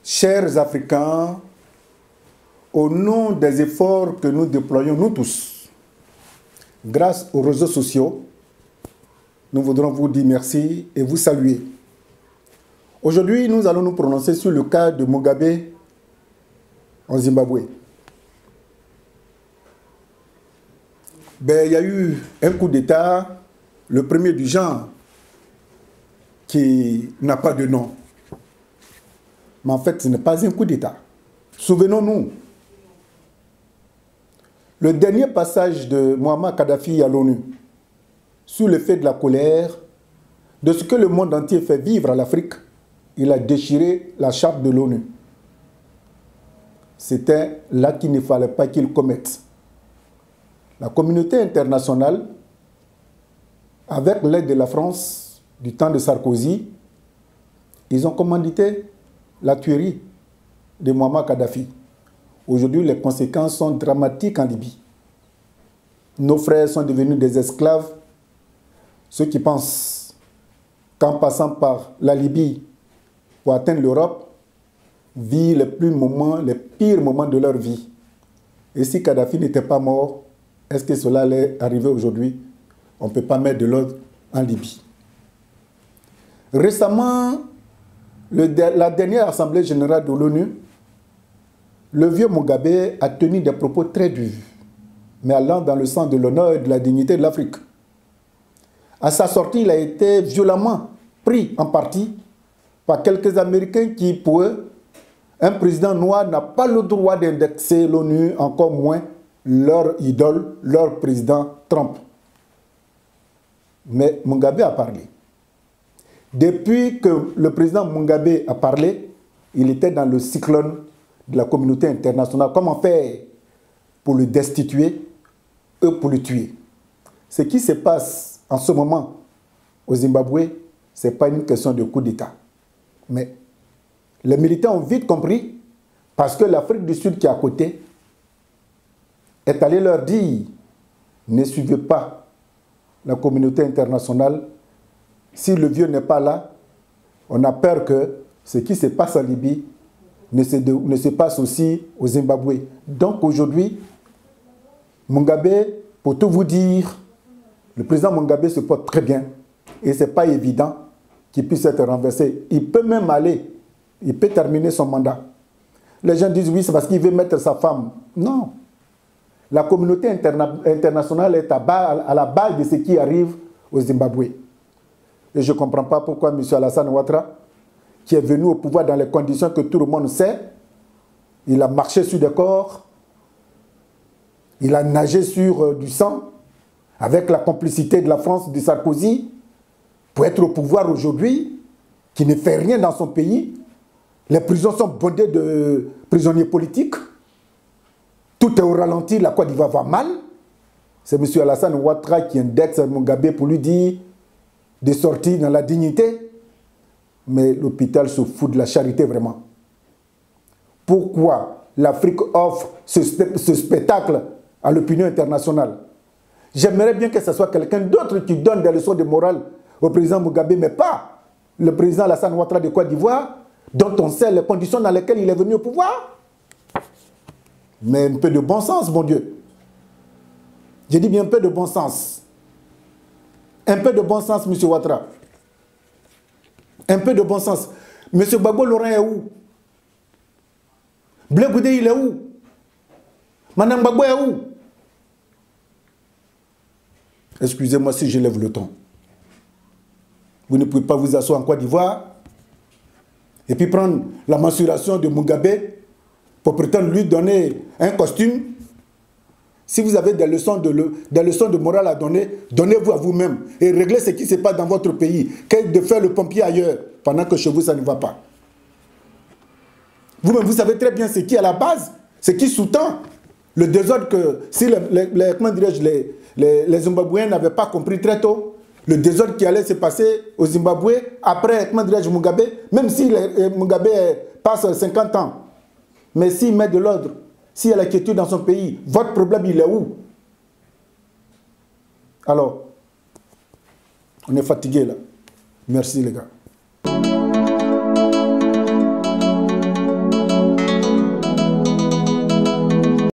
Chers Africains, au nom des efforts que nous déployons, nous tous, grâce aux réseaux sociaux, nous voudrons vous dire merci et vous saluer. Aujourd'hui, nous allons nous prononcer sur le cas de Mugabe en Zimbabwe. Il y a eu un coup d'État, le premier du genre, qui n'a pas de nom. Mais en fait, ce n'est pas un coup d'État. Souvenons-nous, le dernier passage de Muammar Kadhafi à l'ONU sur le fait de la colère, de ce que le monde entier fait vivre à l'Afrique, il a déchiré la charte de l'ONU. C'était là qu'il ne fallait pas qu'il commette. La communauté internationale, avec l'aide de la France, du temps de Sarkozy, ils ont commandité la tuerie de Muammar Kadhafi. Aujourd'hui, les conséquences sont dramatiques en Libye. Nos frères sont devenus des esclaves. Ceux qui pensent qu'en passant par la Libye pour atteindre l'Europe, vivent les pires moments de leur vie. Et si Kadhafi n'était pas mort, est-ce que cela allait arriver aujourd'hui? On ne peut pas mettre de l'ordre en Libye. Récemment, la dernière Assemblée générale de l'ONU, le vieux Mugabe a tenu des propos très durs, mais allant dans le sens de l'honneur et de la dignité de l'Afrique. À sa sortie, il a été violemment pris en partie par quelques Américains qui, pour eux, un président noir n'a pas le droit d'indexer l'ONU, encore moins leur idole, leur président Trump. Mais Mugabe a parlé. Depuis que le président Mugabe a parlé, il était dans le cyclone de la communauté internationale. Comment faire pour le destituer, eux pour le tuer? Ce qui se passe en ce moment au Zimbabwe, ce n'est pas une question de coup d'État. Mais les militaires ont vite compris, parce que l'Afrique du Sud qui est à côté est allée leur dire: ne suivez pas la communauté internationale. Si le vieux n'est pas là, on a peur que ce qui se passe en Libye ne se passe aussi au Zimbabwe. Donc aujourd'hui, Mugabe, pour tout vous dire, le président Mugabe se porte très bien et ce n'est pas évident qu'il puisse être renversé. Il peut même aller, il peut terminer son mandat. Les gens disent oui, c'est parce qu'il veut mettre sa femme. Non. La communauté internationale est à la base de ce qui arrive au Zimbabwe. Et je ne comprends pas pourquoi M. Alassane Ouattara, qui est venu au pouvoir dans les conditions que tout le monde sait, il a marché sur des corps, il a nagé sur du sang, avec la complicité de la France, de Sarkozy, pour être au pouvoir aujourd'hui, qui ne fait rien dans son pays. Les prisons sont bondées de prisonniers politiques. Tout est au ralenti, la Côte d'Ivoire va mal. C'est M. Alassane Ouattara qui indexe Mugabe pour lui dire de sortir dans la dignité. Mais l'hôpital se fout de la charité vraiment. Pourquoi l'Afrique offre ce spectacle à l'opinion internationale? J'aimerais bien que ce soit quelqu'un d'autre qui donne des leçons de morale au président Mugabe, mais pas le président Alassane Ouattara de Côte d'Ivoire, dont on sait les conditions dans lesquelles il est venu au pouvoir. Mais un peu de bon sens, mon Dieu. J'ai dit bien un peu de bon sens. Un peu de bon sens, M. Ouattara. Un peu de bon sens. M. Gbagbo Laurent est où? Blé Goudé, il est où? Madame Gbagbo est où? Excusez-moi si je lève le ton. Vous ne pouvez pas vous asseoir en Côte d'Ivoire et puis prendre la mensuration de Mugabe pour prétendre lui donner un costume. Si vous avez des leçons de morale à donner, donnez-vous à vous-même et réglez ce qui se passe dans votre pays, que de faire le pompier ailleurs, pendant que chez vous, ça ne va pas. Vous-même, vous savez très bien ce qui est à la base, ce qui sous-tend le désordre que, si les Zimbabwéens n'avaient pas compris très tôt, le désordre qui allait se passer au Zimbabwe après Mugabe, même si Mugabe passe 50 ans, mais s'il met de l'ordre, s'il y a la quiétude dans son pays, votre problème, il est où? Alors, on est fatigué là. Merci les gars.